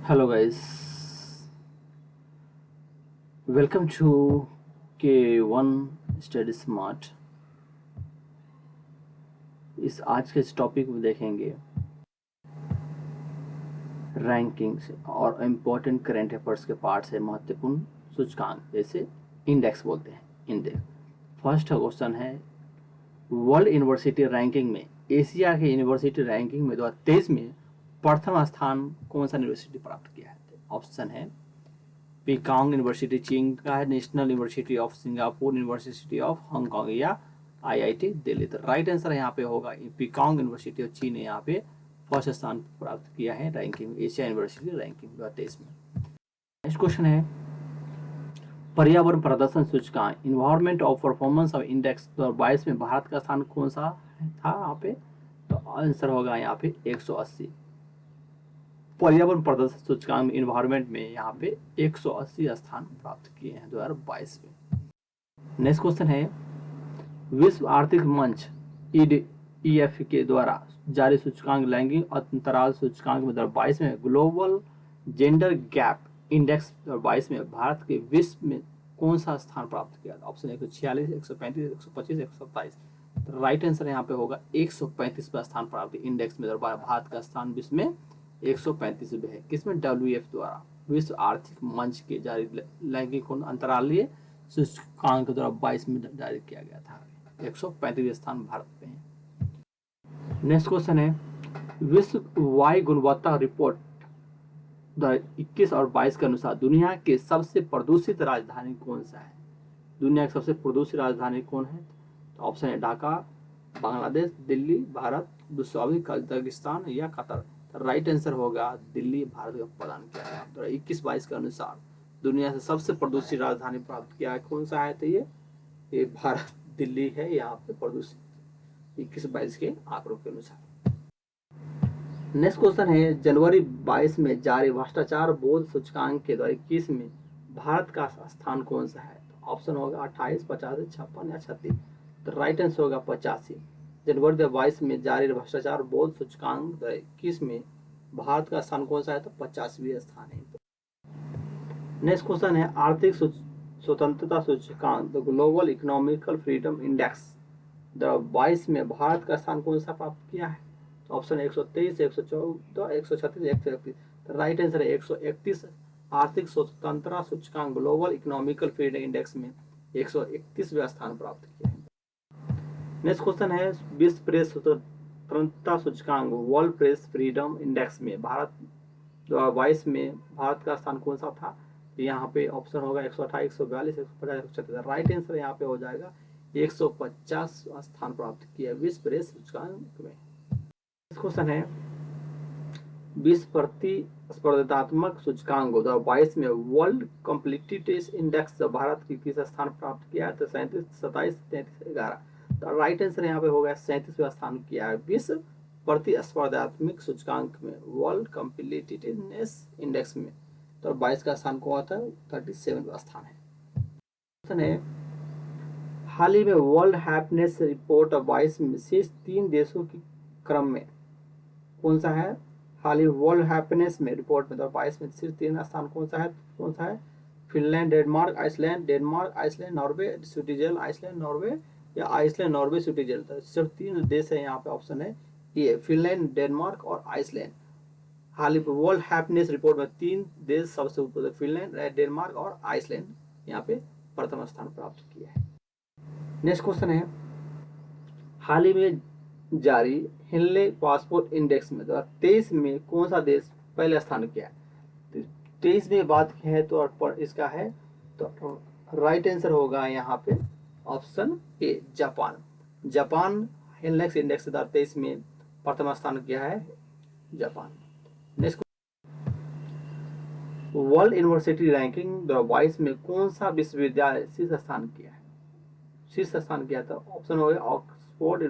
Hello guys, welcome to K1 Study Smart। इस आज के इस टॉपिक में देखेंगे रैंकिंग्स और इम्पोर्टेंट करंट अफेयर्स के पार्ट से महत्वपूर्ण सूचकांक जैसे इंडेक्स बोलते हैं। इंडेक्स फर्स्ट क्वेश्चन है, वर्ल्ड यूनिवर्सिटी रैंकिंग में एशिया के यूनिवर्सिटी रैंकिंग में 2023 में प्रथम स्थान कौन सा यूनिवर्सिटी प्राप्त किया है? ऑप्शन है पीकांग यूनिवर्सिटी चीन का है, national university of Singapore, university of Hong Kong या आईआईटी दिल्ली। तो राइट आंसर यहाँ पे होगा पीकांग यूनिवर्सिटी ऑफ चीन ने यहाँ पे फर्स्ट स्थान प्राप्त किया है रैंकिंग, एशिया यूनिवर्सिटी रैंकिंग 2023 में। नेक्स्ट क्वेश्चन है, पर्यावरण प्रदर्शन सूचकांक environment of performance of index 2022 में भारत का स्थान कौन सा था यहाँ पे? तो आंसर होगा यहाँ पे 180। पर्यावरण प्रदर्शन सूचकांक इन्वायरमेंट में यहाँ पे 180 स्थान प्राप्त किए हैं 2022 में। नेक्स्ट क्वेश्चन है, विश्व आर्थिक मंच ईएफ के द्वारा जारी सूचकांक लैंगिक अंतराल सूचकांक में 2022 में ग्लोबल जेंडर गैप इंडेक्स 2022 में भारत के विश्व में कौन सा स्थान प्राप्त किया? ऑप्शन 146, 135, 125, 127। राइट आंसर यहाँ पे होगा 135वां स्थान प्राप्त इंडेक्स में भारत का स्थान विश्व में 135 में है। किसमें? डब्ल्यूएफ द्वारा विश्व आर्थिक मंच के जारी लैंगिक अंतरालीय सूचकांक 2022 में जारी किया गया था। 135वें स्थान भारत पे है। नेक्स्ट क्वेश्चन है, विश्व वायु गुणवत्ता रिपोर्ट 2021 और 22 के अनुसार दुनिया के सबसे प्रदूषित राजधानी कौन सा है? दुनिया की सबसे प्रदूषित राजधानी कौन है? तो ऑप्शन है ढाका, बांग्लादेश, दिल्ली, भारत, दुशाबी, कजाकिस्तान या कतर। राइट आंसर होगा दिल्ली, भारत का प्रदान किया गया। तो 21-22 के अनुसार दुनिया से सबसे प्रदूषित राजधानी प्राप्त किया है कौन सा है? तो ये भारत दिल्ली है यहाँ पे प्रदूषित 21-22 के आंकड़ों के अनुसार। नेक्स्ट क्वेश्चन है, जनवरी 22 में जारी भ्रष्टाचार बोध सूचकांक के 2021 में भारत का स्थान कौन सा है? तो ऑप्शन होगा 28, 50, 56 या 36। तो राइट आंसर होगा 85। जनवरी 22 में जारी भ्रष्टाचार बोध सूचकांक 2021 में भारत का स्थान कौन सा है? तो 50वें स्थान है। नेक्स्ट क्वेश्चन है, आर्थिक स्वतंत्रता सूचकांक the global economical freedom index 2022 में भारत का स्थान कौन सा प्राप्त किया है? तो ऑप्शन 123, 114, 136, 131। तो राइट आंसर है 131। आर्थिक स्वतंत्रता सूचकांक ग्लोबल इकोनॉमिकल फ्रीडम इंडेक्स में 131वां स्थान प्राप्त किया है। नेक्स्ट क्वेश्चन है, विश्व प्रेस स्वतंत्रता सूचकांक वर्ल्ड प्रेस फ्रीडम इंडेक्स में भारत 2022 में भारत का स्थान कौन सा था? यहाँ पे ऑप्शन होगा 128, 142, 150, 136। राइट आंसर यहाँ पे हो जाएगा 150 स्थान प्राप्त किया विश्व प्रेस सूचकांक में। क्वेश्चन है, विश्व प्रतिस्पर्धात्मक सूचकांक 2022 में वर्ल्ड कॉम्पिटिटिव इंडेक्स भारत की किस स्थान प्राप्त किया है? तो 37, 27, 33, 11। तो राइट आंसर यहाँ पे होगा 37वां स्थान किया है विश्व प्रतिस्पर्धात्मक सूचकांक में वर्ल्ड कॉम्पिटिटिवनेस इंडेक्स में। तो 22 का स्थान कौन था? 37वां स्थान है। क्वेश्चन है, हाल ही में वर्ल्ड हैप्पीनेस रिपोर्ट 22 में शीर्ष 3 देशों के क्रम में कौन सा है? हाल ही वर्ल्ड हैप्पीनेस में रिपोर्ट में 22 में शीर्ष 3 स्थान कौन सा है? Finland, Denmark, Iceland, Norway, Switzerland, Iceland, Norway या आइसलैंड, नॉर्वे, स्विट्जरलैंड। तो सिर्फ 3 देश है यहाँ पे। ऑप्शन है ये फिनलैंड, डेनमार्क और आइसलैंड। हाल ही वर्ल्ड हैप्पीनेस रिपोर्ट में 3 देश सबसे ऊपर, फिनलैंड, डेनमार्क और आइसलैंड यहाँ पे प्रथम स्थान प्राप्त किया है। नेक्स्ट क्वेश्चन है, हाल ही में जारी हिनले पासपोर्ट इंडेक्स में 2023 में कौन सा देश पहले स्थान किया है? 23 में बात की है तो इसका है तो राइट आंसर होगा यहाँ पे option A Japan. Japan Henley index 2023 में प्रथम स्थान किया है Japan. Next, world university ranking 2022 में कौन सा विश्वविद्यालय शीर्ष स्थान किया है? शीर्ष स्थान किया था ऑप्शन हो गया ऑक्सफोर्ड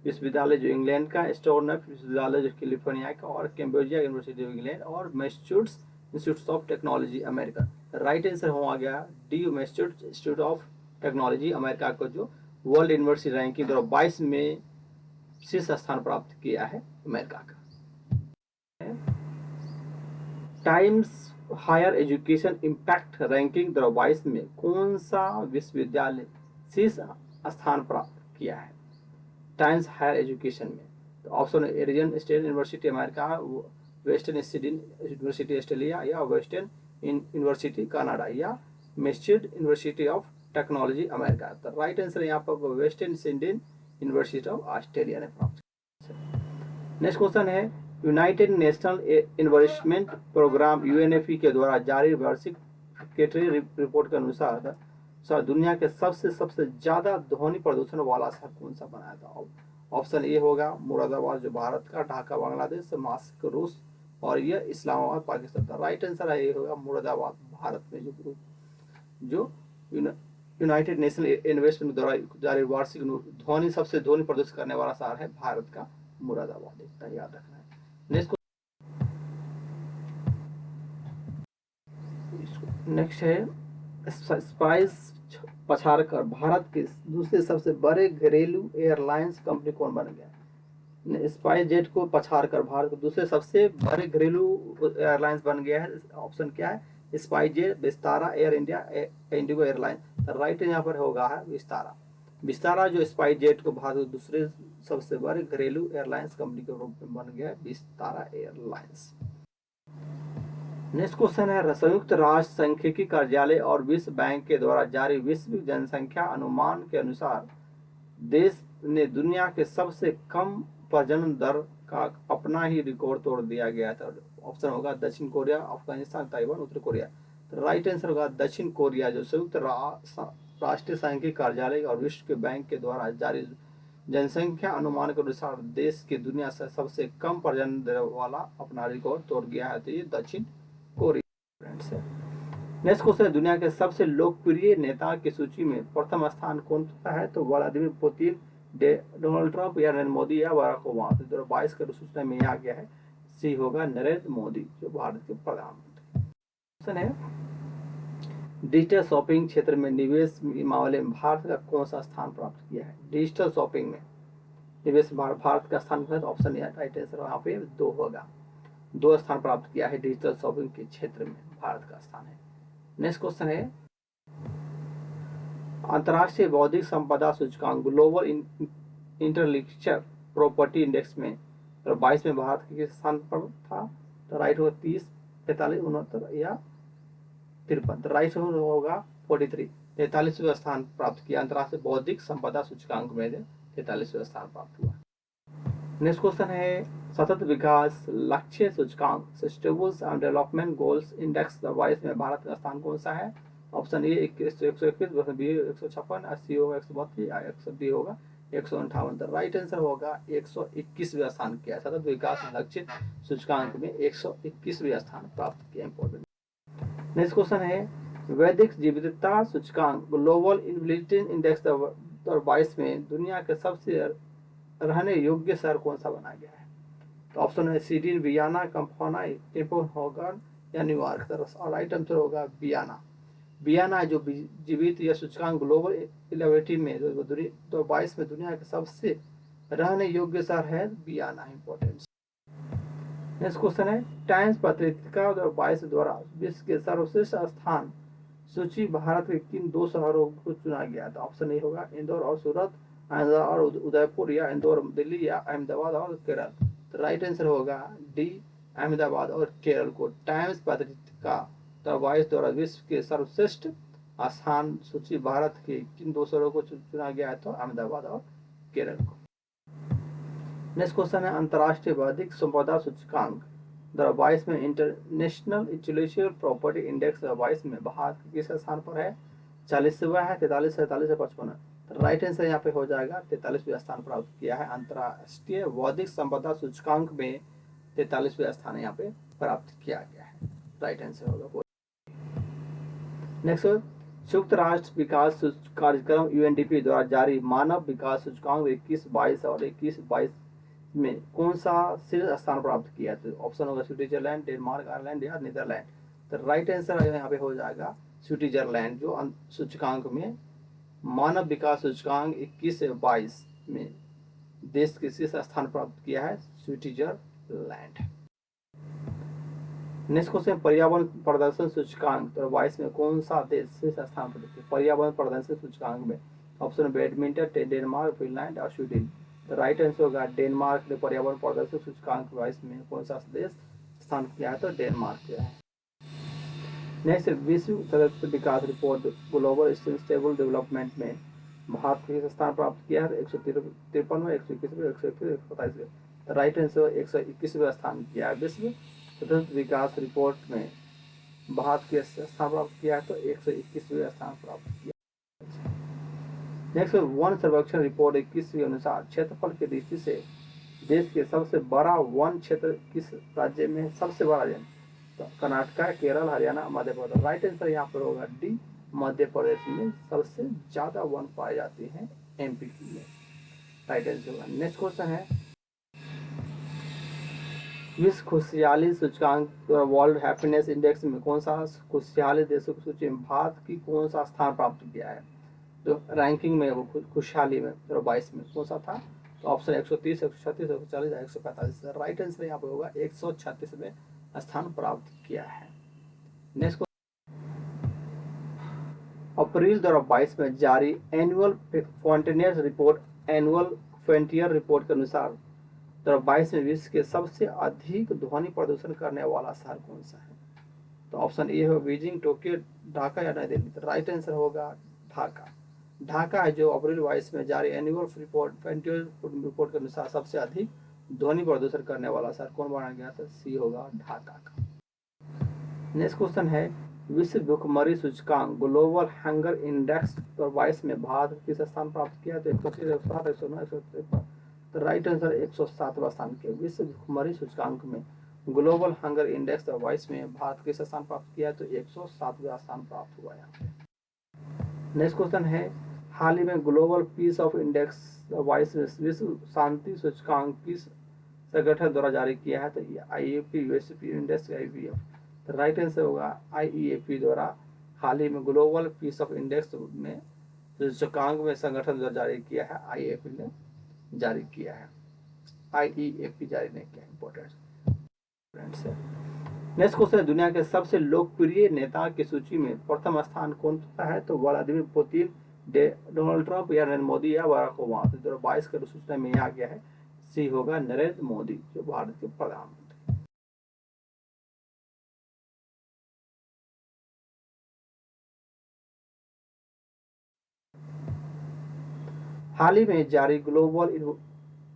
विश्वविद्यालय जो इंग्लैंड का, स्टोरनफ विश्वविद्यालय जो कैलिफोर्निया का, और कैम्ब्रिया यूनिवर्सिटी ऑफ इंग्लैंड, और Massachusetts institute of technology America. Right answer हो गया D, Massachusetts institute of technology America को जो वर्ल्ड यूनिवर्सिटी रैंकिंग 2022 में शीर्ष स्थान प्राप्त किया है अमेरिका का। Times higher education impact ranking 2022 में कौन सा विश्वविद्यालय शीर्ष स्थान प्राप्त किया है टाइम्स हायर एजुकेशन में? तो ऑप्शन है arisen state university America, western Sydney university Australia, या वेस्टर्न यूनिवर्सिटी कनाडा, या Massachusetts university of technology America. तो राइट आंसर यहाँ पर western Sydney university of Australia ने प्राप्त किया। नेक्स्ट क्वेश्चन है यूनाइटेड नेशनल इन्वेस्टमेंट प्रोग्राम यूएनएफई के द्वारा जारी वार्षिक सेक्रेटरी रिपोर्ट के अनुसार दुनिया के सबसे ज्यादा ध्वनि प्रदूषण वाला शहर कौन सा बनाया था? ऑप्शन ए होगा मुरादाबाद जो भारत का, ढाका बांग्लादेश, मास्को रूस, और यह इस्लामाबाद पाकिस्तान का। राइट आंसर है ये होगा मुरादाबाद भारत में जो यूनाइटेड नेशनल इन्वेस्टमेंट द्वारा जारी वार्षिक ध्वनि सबसे ध्वनि प्रदूषित करने वाला शहर है भारत का मुरादाबाद। इतना याद रखना है। नेक्स्ट है स्पाइस पछाड़कर भारत के दूसरे सबसे बड़े घरेलू एयरलाइंस कंपनी कौन बन गया? स्पाइस जेट को पछाड़कर भारत के दूसरे सबसे बड़े घरेलू एयरलाइंस बन गया है। ऑप्शन क्या है? Spice jet, Vistara, air India, Indigo airline. तो राइट यहाँ पर होगा है विस्तारा। विस्तारा जो स्पाइस जेट को भारत के दूसरे सबसे बड़े घरेलू एयरलाइंस कंपनी के रूप में बन गया है विस्तारा एयरलाइंस। नेक्स्ट क्वेश्चन है संयुक्त राष्ट्र सांख्यिकी कार्यालय और विश्व बैंक के द्वारा जारी विश्व जनसंख्या अनुमान के अनुसार देश ने दुनिया के सबसे कम प्रजनन दर का अपना ही रिकॉर्ड तोड़ दिया गया था। ऑप्शन होगा दक्षिण कोरिया, अफगानिस्तान, ताइवान, उत्तर कोरिया। तो राइट आंसर होगा दक्षिण कोरिया जो संयुक्त राष्ट्रीय सांख्यिकी कार्यालय और विश्व के बैंक के द्वारा जारी जनसंख्या अनुमान के अनुसार देश के दुनिया से सबसे कम प्रजनन दर वाला अपना रिकॉर्ड तोड़ गया है। तो ये दक्षिण कोरिया है। नेक्स्ट क्वेश्चन है दुनिया के सबसे लोकप्रिय नेता की सूची में प्रथम स्थान कौन सा है? तो व्लादिमीर पुतिन, डोनाल्ड ट्रंप, या नरेंद्र मोदी, या बाराक ओबामा। 2022 के सूचना में आ गया है सी होगा नरेंद्र मोदी जो भारत के प्रधानमंत्री। क्वेश्चन है डिजिटल शॉपिंग क्षेत्र में निवेश मामले में भारत का कौन सा स्थान प्राप्त किया है? डिजिटल शॉपिंग में निवेश भारत का स्थान है। ऑप्शन राइट आंसर यहाँ पे 2 होगा। 2 स्थान प्राप्त किया है डिजिटल शॉपिंग के क्षेत्र में भारत का स्थान है। नेक्स्ट क्वेश्चन है अंतरराष्ट्रीय बौद्धिक संपदा सूचकांक ग्लोबल इंटेलेक्चुअल प्रॉपर्टी इंडेक्स में 22 में भारत के किस स्थान पर था? तो राइट होगा 30, 45, 69 या 53। तो राइट होगा 43, 43वें स्थान प्राप्त किया। अंतरराष्ट्रीय बौद्धिक संपदा सूचकांक में 43वें स्थान प्राप्त हुआ। नेक्स्ट क्वेश्चन है सतत विकास लक्ष्य सूचकांक sustainable and development goals index 22 में भारत का स्थान कौन सा है? ऑप्शन ए 121, बी 156, सी होगा 132, या 100 होगा 158। तो राइट आंसर होगा 121वें स्थान किया। सतत विकास लक्ष्य सूचकांक में 121वें स्थान प्राप्त किया। इंपॉर्टेंट। नेक्स्ट क्वेश्चन है वैदिक जीवितता सूचकांक ग्लोबल इंटेलिजेंस इंडेक्स 22 में दुनिया के सबसे रहने योग्य शहर कौन सा बना गया है? तो ऑप्शन है सिडनी, वियना, कंपाला, कोपेनहेगन, या न्यूयॉर्क। और राइट आंसर होगा वियना। वियना जो जीवित या सूचकांक ग्लोबल इलेवेटी में 22 में दुनिया के सबसे रहने योग्य शहर है वियना। इंपॉर्टेंट। नेक्स्ट क्वेश्चन है टाइम्स पत्रिका 22 द्वारा विश्व के सर्वश्रेष्ठ स्थान सूची भारत के किन 2 शहरों को चुना गया था? ऑप्शन ए होगा इंदौर और सूरत, और उदयपुर, या इंदौर दिल्ली, या अहमदाबाद और केरल। तो राइट आंसर होगा डी अहमदाबाद और केरल को टाइम्स पत्रिका 22 द्वारा विश्व के सर्वश्रेष्ठ स्थान सूची भारत के किन 2 शहरों को चुना गया है? तो अहमदाबाद और केरल को। नेक्स्ट क्वेश्चन है अंतरराष्ट्रीय बौद्धिक संपदा सूचकांक 22 में इंटरनेशनल इंटेलेक्चुअल प्रॉपर्टी इंडेक्स 22 में भारत किस स्थान पर है? 40वां है, 43, 47 या 55। तो राइट आंसर यहाँ पे हो जाएगा 43वें स्थान प्राप्त किया है। अंतरराष्ट्रीय बौद्धिक संपदा सूचकांक में 43वें स्थान यहाँ पे प्राप्त किया गया है। राइट आंसर होगा। नेक्स्ट संयुक्त राष्ट्र विकास कार्यक्रम यूएनडीपी द्वारा जारी मानव विकास सूचकांक 21-22 और 21-22 में कौन सा शीर्ष स्थान प्राप्त किया? तो ऑप्शन होगा स्विट्जरलैंड, डेनमार्क, आयरलैंड, या नीदरलैंड। तो राइट आंसर यहाँ पे हो जाएगा स्विट्जरलैंड जो सूचकांक में मानव विकास सूचकांक 21-22 में देश के शीर्ष स्थान प्राप्त किया है स्विट्जरलैंड। नेक्स्ट क्वेश्चन, पर्यावरण प्रदर्शन सूचकांक 2022 में कौन सा देश शीर्ष स्थान पर है? पर्यावरण प्रदर्शन सूचकांक में ऑप्शन बैडमिंटन, डेनमार्क, फिनलैंड और स्वीडन। राइट आंसर होगा डेनमार्क ने पर्यावरण प्रदर्शन सूचकांक 22 में कौन सा देश स्थान किया है? तो डेनमार्क किया है। नेक्स्ट, विश्व सतत विकास रिपोर्ट ग्लोबल सस्टेनेबल डेवलपमेंट में भारत किस स्थान प्राप्त किया है? 153, 121, 127। राइट आंसर 121वें स्थान किया है। विश्व सतत विकास रिपोर्ट में भारत के स्थान प्राप्त किया है? तो 121वें स्थान प्राप्त किया। नेक्स्ट, वन सर्वेक्षण रिपोर्ट 21 के अनुसार क्षेत्रफल की दृष्टि से देश के सबसे बड़ा वन क्षेत्र किस राज्य में सबसे बड़ा है? तो कर्नाटक, केरल, हरियाणा, मध्य प्रदेश। राइट आंसर यहाँ पर होगा डी, मध्य प्रदेश में सबसे ज्यादा वन पाए जाते हैं एमपी में। राइट आंसर होगा। नेक्स्ट क्वेश्चन है, विश्व खुशहाली सूचकांक वर्ल्ड हैप्पीनेस इंडेक्स में कौन सा खुशहाली देशों की सूची में भारत की कौन सा स्थान प्राप्त किया है? तो रैंकिंग में वो खुशहाली में 22 में कौन सा था? तो ऑप्शन 130, 136, 140, 145। राइट आंसर यहाँ पे होगा 136 में स्थान प्राप्त किया है। नेक्स्ट, अप्रैल 2022 में जारी एनुअल फ्रंटियर रिपोर्ट के अनुसार 2022 में विश्व के सबसे अधिक ध्वनि प्रदूषण करने वाला शहर कौन सा है? तो ऑप्शन ए हो बीजिंग, टोक्यो, ढाका या नई दिल्ली। तो राइट आंसर होगा ढाका। ढाका है जो अप्रैल 22 में जारी एनुअल रिपोर्ट के अनुसार सबसे अधिक ध्वनि प्रदूषण करने वाला शहर कौन माना गया? तो सी होगा ढाका का। नेक्स्ट क्वेश्चन है, विश्व भूखमरी सूचकांक ग्लोबल हंगर इंडेक्स 2022 में भारत किस स्थान प्राप्त किया? तो 130, 160, 109, 153। तो राइट आंसर 107वां स्थान किया। विश्व भूखमरी सूचकांक में ग्लोबल हंगर इंडेक्स 2022 में भारत किस स्थान प्राप्त किया? तो 107वां स्थान प्राप्त हुआ यहाँ पे। नेक्स्ट क्वेश्चन है, हाल ही में ग्लोबल पीस ऑफ इंडेक्स 22 में विश्व शांति सूचकांक किस संगठन द्वारा जारी किया है? तो आईएपी, यूएसपी, इंडेक्स, आईवीएफ। तो राइट आंसर होगा आईईएपी द्वारा हाल ही में ग्लोबल पीस ऑफ इंडेक्स में सूचकांक में संगठन द्वारा जारी किया है, आईईएपी ने जारी किया है। आईईएपी जारी नहीं किया। इंपॉर्टेंट फ्रेंड्स है। नेक्स्ट क्वेश्चन, दुनिया के सबसे लोकप्रिय नेता की सूची में प्रथम स्थान कौन सा है? तो व्लादिमीर पुतिन, डोनाल्ड ट्रंप या नरेंद्र मोदी या बाराक ओबामा। 2022 के सूचना में आ गया है, सी होगा नरेंद्र मोदी जो भारत के प्रधानमंत्री। हाल ही में जारी ग्लोबल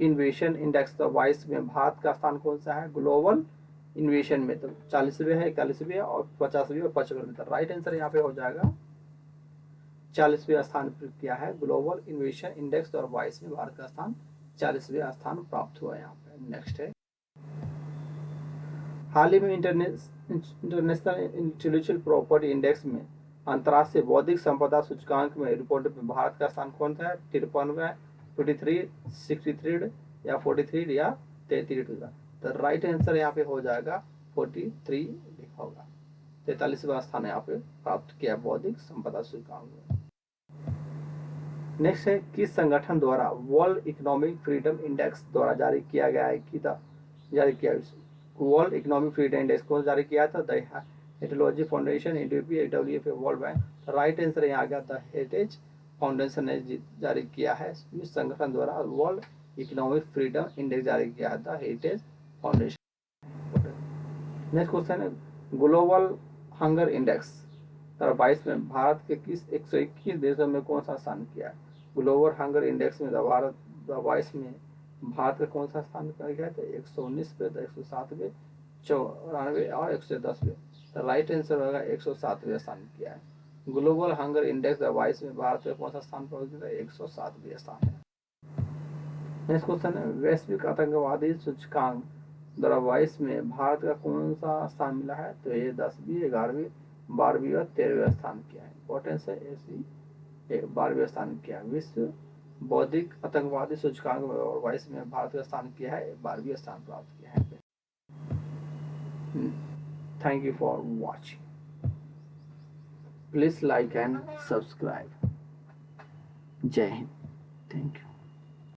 इनोवेशन इंडेक्स 22 में भारत का स्थान कौन सा है? ग्लोबल इनोवेशन में तो 40वें है, 41वें और 50वें और 55वें। राइट आंसर यहाँ पे हो जाएगा 40वें स्थान पर किया है। ग्लोबल इनोवेशन इंडेक्स 2022 में भारत का स्थान 40वें स्थान प्राप्त हुआ यहाँ पे। नेक्स्ट है, हाल ही में इंटरनेशनल इंटेलेक्चुअल प्रॉपर्टी इंडेक्स में अंतर्राष्ट्रीय बौद्धिक संपदा सूचकांक में रिपोर्ट में भारत का स्थान कौन सा है? 53, 53, 63 या 43 या 33 होगा। तो राइट आंसर यहाँ पे हो जाएगा 43 लिखा होगा। 43वां स्थान यहाँ पे प्राप्त किया बौद्धिक संपदा सूचकांक में। नेक्स्ट है, किस संगठन द्वारा वर्ल्ड इकोनॉमिक फ्रीडम इंडेक्स द्वारा जारी किया गया है? जारी किया वर्ल्ड इकोनॉमिक फ्रीडम इंडेक्स को जारी किया था? The heritage foundation, WF, world bank. Right answer यहाँ गया द हेरिटेज फाउंडेशन ने जारी किया है। इस संगठन द्वारा वर्ल्ड इकोनॉमिक फ्रीडम इंडेक्स जारी किया है the heritage foundation. Next question है, ग्लोबल हंगर इंडेक्स 2022 में भारत के किस 121 देशों में कौन सा स्थान किया है? ग्लोबल हंगर इंडेक्स में भारत 2022 में भारत का कौन सा स्थान किया गया? तो 119 पे, 107वें, 94 और 110वें। तो राइट आंसर होगा 107वें स्थान किया है। ग्लोबल हंगर इंडेक्स 2022 में भारत का कौन सा स्थान प्राप्त किया? 107वें स्थान है। नेक्स्ट क्वेश्चन है, वैश्विक आतंकवादी सूचकांक 2022 में भारत का कौन सा स्थान मिला है? तो ये 10वीं, 11वीं, 12वीं और 13वें स्थान किया है। इंपॉर्टेंस है ऐसी 12वें स्थान किया है। विश्व बौद्धिक आतंकवादी सूचकांक में 2022 में भारत का स्थान किया है, 12वीं स्थान प्राप्त किया है। Thank you for watching. Please like and subscribe. जय हिंद। Thank you.